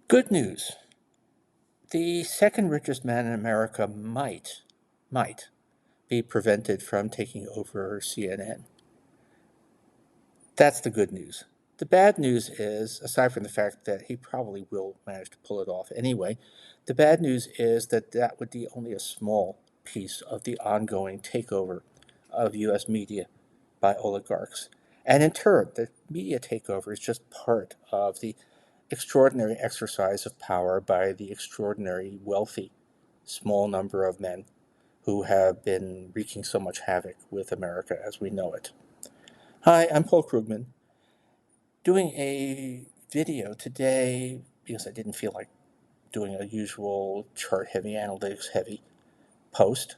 Good news. The second richest man in America might be prevented from taking over CNN. That's the good news. The bad news is, aside from the fact that he probably will manage to pull it off anyway, the bad news is that that would be only a small piece of the ongoing takeover of U.S. media by oligarchs. And in turn, the media takeover is just part of the extraordinary exercise of power by the extraordinary wealthy small number of men who have been wreaking so much havoc with America as we know it. Hi, I'm Paul Krugman, doing a video today because I didn't feel like doing a usual chart heavy, analytics heavy post,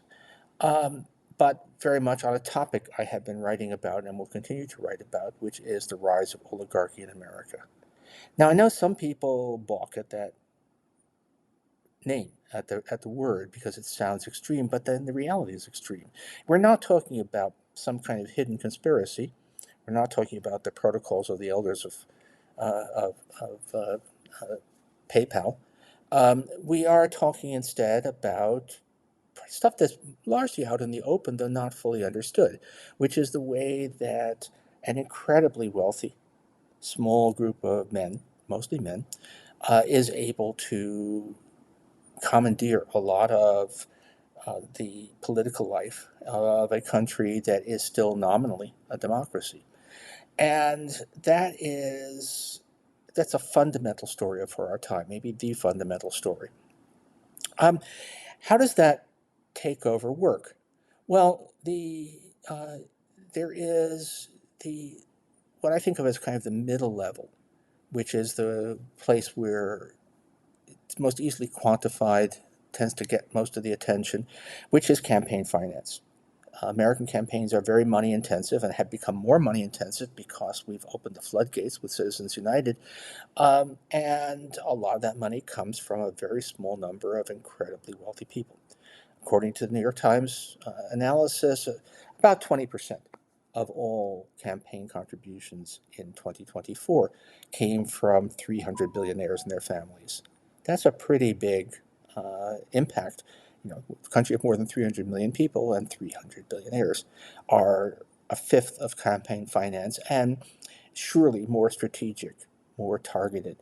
but very much on a topic I have been writing about and will continue to write about, which is the rise of oligarchy in America. Now, I know some people balk at that name, at the word, because it sounds extreme, but then the reality is extreme. We're not talking about some kind of hidden conspiracy. We're not talking about the protocols of the elders of PayPal. We are talking instead about stuff that's largely out in the open, though not fully understood, which is the way that an incredibly wealthy small group of men, mostly men, is able to commandeer a lot of the political life of a country that is still nominally a democracy. And that's a fundamental story for our time, maybe the fundamental story. How does that takeover work? Well, there is the what I think of as kind of the middle level, which is the place where it's most easily quantified, tends to get most of the attention, which is campaign finance. American campaigns are very money intensive and have become more money intensive because we've opened the floodgates with Citizens United. And a lot of that money comes from a very small number of incredibly wealthy people. According to the New York Times analysis, about 20% of all campaign contributions in 2024 came from 300 billionaires and their families. That's a pretty big impact. A country of more than 300 million people and 300 billionaires are a fifth of campaign finance and surely more strategic, more targeted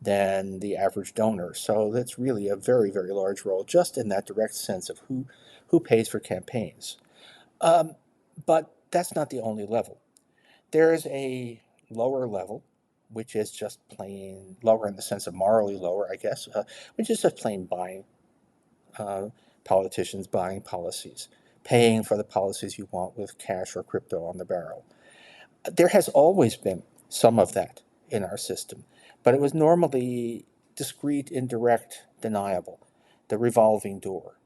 than the average donor. So that's really a very, very large role just in that direct sense of who pays for campaigns. But that's not the only level. There is a lower level, which is just plain lower in the sense of morally lower, I guess, which is just plain buying uh, politicians, buying policies, paying for the policies you want with cash or crypto on the barrel. There has always been some of that in our system, but it was normally discrete, indirect, deniable, the revolving door.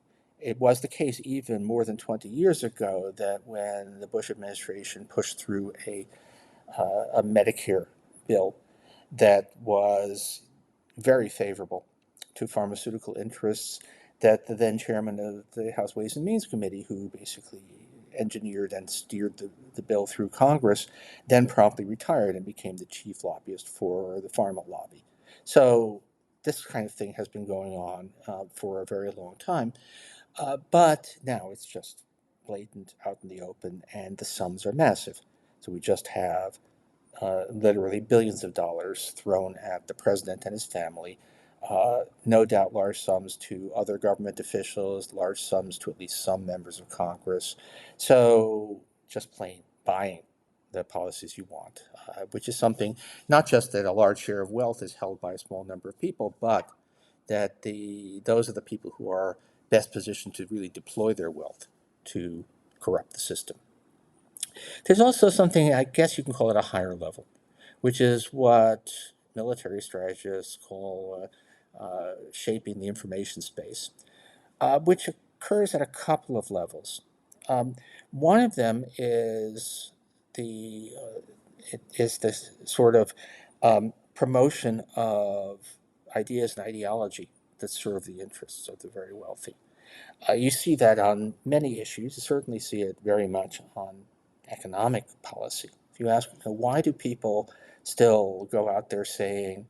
It was the case even more than 20 years ago that when the Bush administration pushed through a Medicare bill that was very favorable to pharmaceutical interests, that the then chairman of the House Ways and Means Committee, who basically engineered and steered the bill through Congress, then promptly retired and became the chief lobbyist for the pharma lobby. So this kind of thing has been going on for a very long time, but now it's just blatant out in the open, and the sums are massive. So we just have literally billions of dollars thrown at the president and his family. No doubt large sums to other government officials, large sums to at least some members of Congress. So just plain buying the policies you want, which is something not just that a large share of wealth is held by a small number of people, but that those are the people who are best positioned to really deploy their wealth to corrupt the system. There's also something, I guess you can call it a higher level, which is what military strategists call shaping the information space, which occurs at a couple of levels. Um, One of them is this sort of promotion of ideas and ideology that serve the interests of the very wealthy. You see that on many issues. You certainly see it very much on economic policy. If you ask, why do people still go out there saying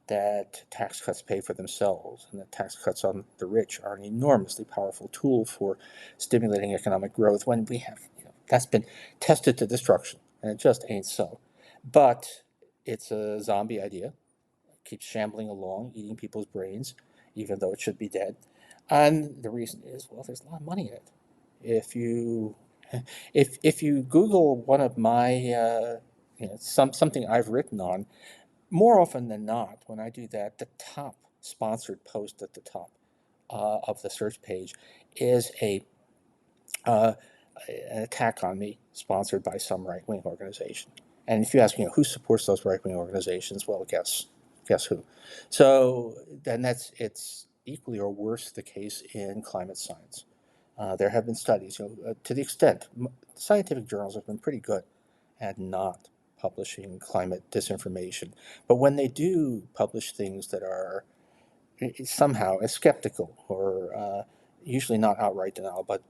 that tax cuts pay for themselves and that tax cuts on the rich are an enormously powerful tool for stimulating economic growth when we have, that's been tested to destruction, and it just ain't so. But it's a zombie idea, keeps shambling along, eating people's brains, even though it should be dead. And the reason is, well, there's a lot of money in it. If you if you Google one of my something I've written on, more often than not, when I do that, the top sponsored post at the top of the search page is uh, an attack on me, sponsored by some right wing organization. And if you ask, who supports those right wing organizations? Well, guess who? So then it's equally or worse the case in climate science. There have been studies, to the extent scientific journals have been pretty good at not publishing climate disinformation, but when they do publish things that are somehow skeptical or usually not outright denial, but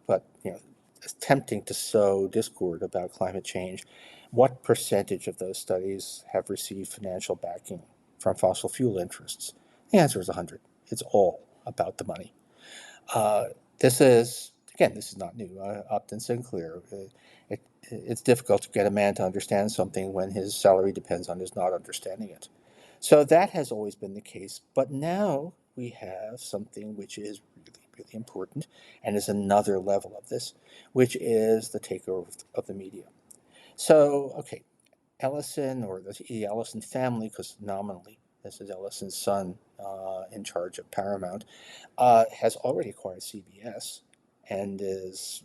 attempting to sow discord about climate change, what percentage of those studies have received financial backing from fossil fuel interests? The answer is 100. It's all about the money. Uh, this is not new. Upton Sinclair. It's difficult to get a man to understand something when his salary depends on his not understanding it. So that has always been the case. But now we have something which is really, really important and is another level of this, which is the takeover of the media. So, okay, Ellison, or the Ellison family, because nominally this is Ellison's son in charge of Paramount, has already acquired CBS and has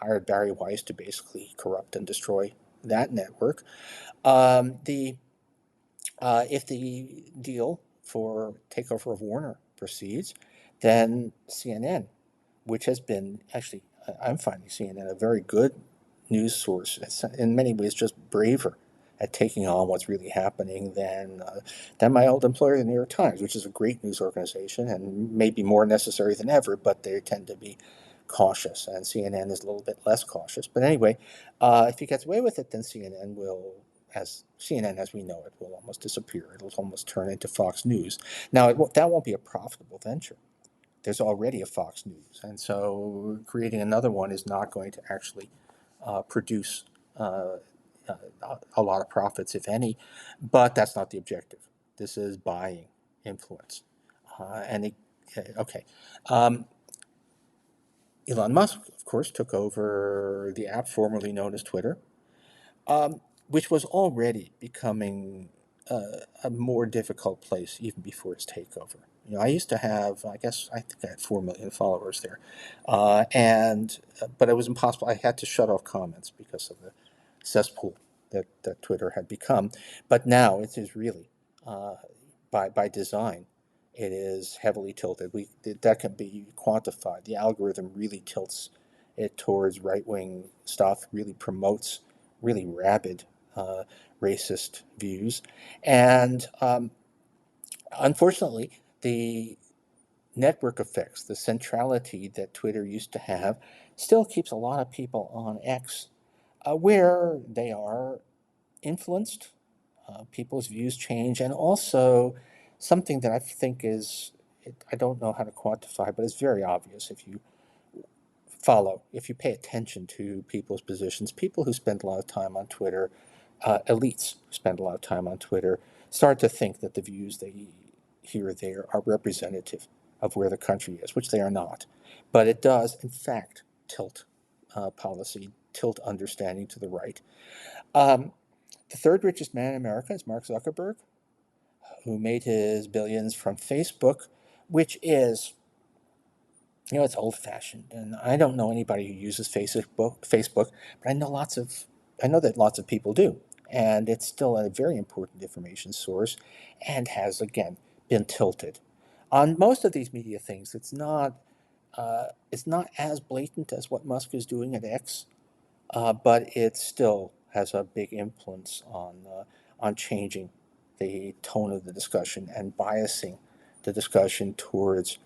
hired Barry Weiss to basically corrupt and destroy that network. The If the deal for takeover of Warner proceeds, then CNN, which has been actually, I'm finding CNN a very good news source. It's in many ways just braver at taking on what's really happening than my old employer, the New York Times, which is a great news organization and maybe more necessary than ever, but they tend to be cautious, and CNN is a little bit less cautious. But anyway, if he gets away with it, then CNN as we know it will almost disappear. It'll almost turn into Fox News. Now, that won't be a profitable venture. There's already a Fox News, and so creating another one is not going to actually produce a lot of profits, if any. But that's not the objective. This is buying influence, okay. Um, Elon Musk, of course, took over the app formerly known as Twitter, um, which was already becoming a more difficult place even before its takeover. I used to have, I think I had 4 million followers there, and but it was impossible. I had to shut off comments because of the cesspool that Twitter had become. But now it is really, uh, by design, it is heavily tilted. That can be quantified. The algorithm really tilts it towards right wing stuff. Really promotes really rabid, uh, racist views, and unfortunately, the network effects, the centrality that Twitter used to have, still keeps a lot of people on X, where they are influenced, people's views change, and also something that I think I don't know how to quantify, but it's very obvious if you pay attention to people's positions, people who spend a lot of time on Twitter, elites who spend a lot of time on Twitter, start to think that the views they hear there are representative of where the country is, which they are not. But it does, in fact, tilt policy, tilt understanding to the right. Um, the third richest man in America is Mark Zuckerberg, who made his billions from Facebook, which is, it's old fashioned. And I don't know anybody who uses Facebook, but I know that lots of people do. And it's still a very important information source and has, again, been tilted. On most of these media things, it's not as blatant as what Musk is doing at X, but it still has a big influence on changing the tone of the discussion and biasing the discussion towards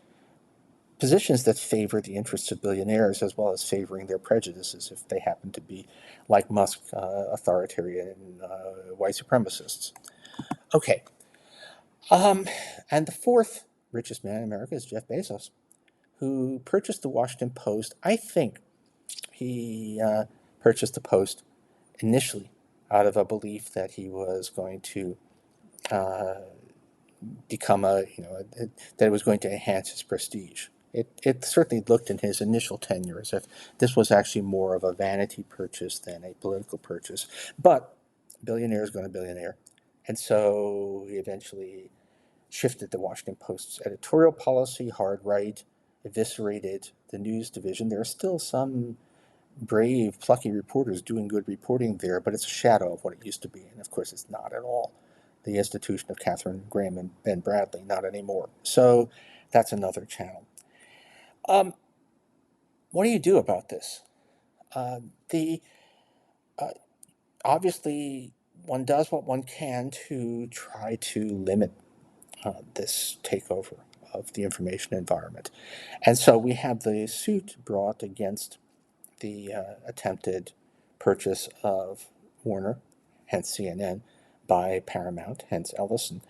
positions that favor the interests of billionaires as well as favoring their prejudices if they happen to be, like Musk, authoritarian white supremacists. Okay, Um, and the fourth richest man in America is Jeff Bezos, who purchased the Washington Post. I think he purchased the Post initially out of a belief that he was going to uh, become that it was going to enhance his prestige. It certainly looked in his initial tenure as if this was actually more of a vanity purchase than a political purchase. But billionaire is going to billionaire. And so he eventually shifted the Washington Post's editorial policy hard right, eviscerated the news division. There are still some brave, plucky reporters doing good reporting there, but it's a shadow of what it used to be. And of course, it's not at all the institution of Catherine Graham and Ben Bradley, not anymore. So that's another channel. What do you do about this? The Obviously, one does what one can to try to limit this takeover of the information environment. And so we have the suit brought against the attempted purchase of Warner, hence CNN, by Paramount, hence Ellison.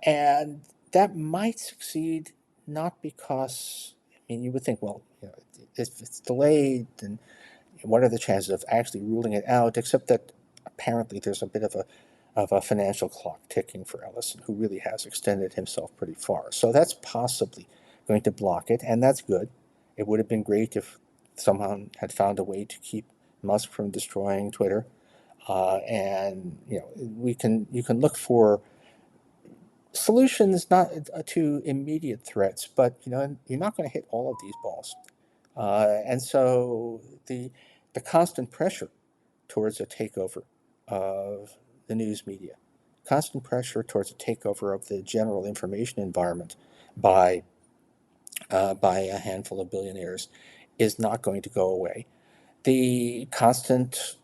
And that might succeed not because, I mean, you would think, well, if it's delayed, then what are the chances of actually ruling it out? Except that apparently there's a bit of a financial clock ticking for Ellison, who really has extended himself pretty far. So that's possibly going to block it, and that's good. It would have been great if someone had found a way to keep Musk from destroying Twitter. And you can look for solutions not to immediate threats, but you're not going to hit all of these balls. And so the constant pressure towards a takeover of the news media, constant pressure towards a takeover of the general information environment by by a handful of billionaires is not going to go away. The constant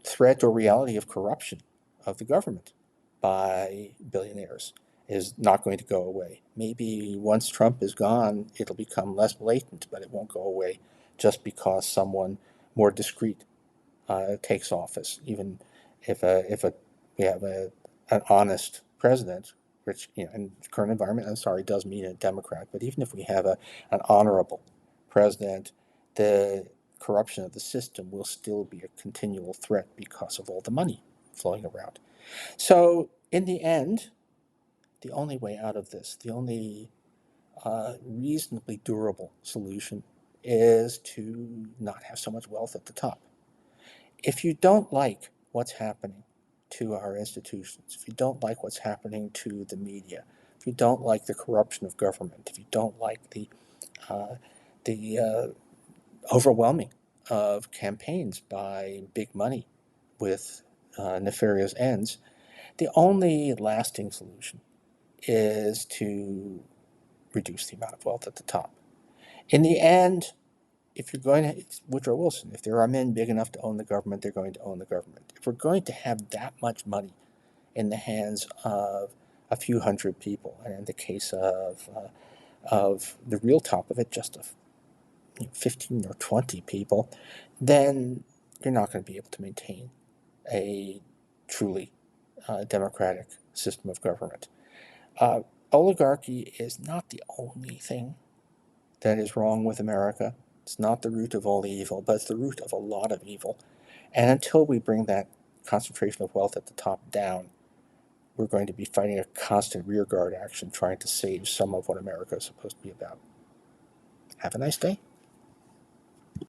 threat or reality of corruption of the government by billionaires is not going to go away. Maybe once Trump is gone, it'll become less blatant, but it won't go away just because someone more discreet takes office. Even if we have an honest president, which in the current environment, I'm sorry, does mean a Democrat, but even if we have an honorable president, the corruption of the system will still be a continual threat because of all the money flowing around. So in the end, the only way out of this, the only reasonably durable solution is to not have so much wealth at the top. If you don't like what's happening to our institutions, if you don't like what's happening to the media, if you don't like the corruption of government, if you don't like uh, the overwhelming of campaigns by big money with nefarious ends, the only lasting solution is to reduce the amount of wealth at the top. In the end, if you're going to, it's Woodrow Wilson, if there are men big enough to own the government, they're going to own the government. If we're going to have that much money in the hands of a few hundred people, and in the case of the real top of it, just 15 or 20 people, then you're not going to be able to maintain a truly democratic system of government. Uh, Oligarchy is not the only thing that is wrong with America. It's not the root of all evil, but it's the root of a lot of evil. And until we bring that concentration of wealth at the top down, we're going to be fighting a constant rearguard action trying to save some of what America is supposed to be about. Have a nice day.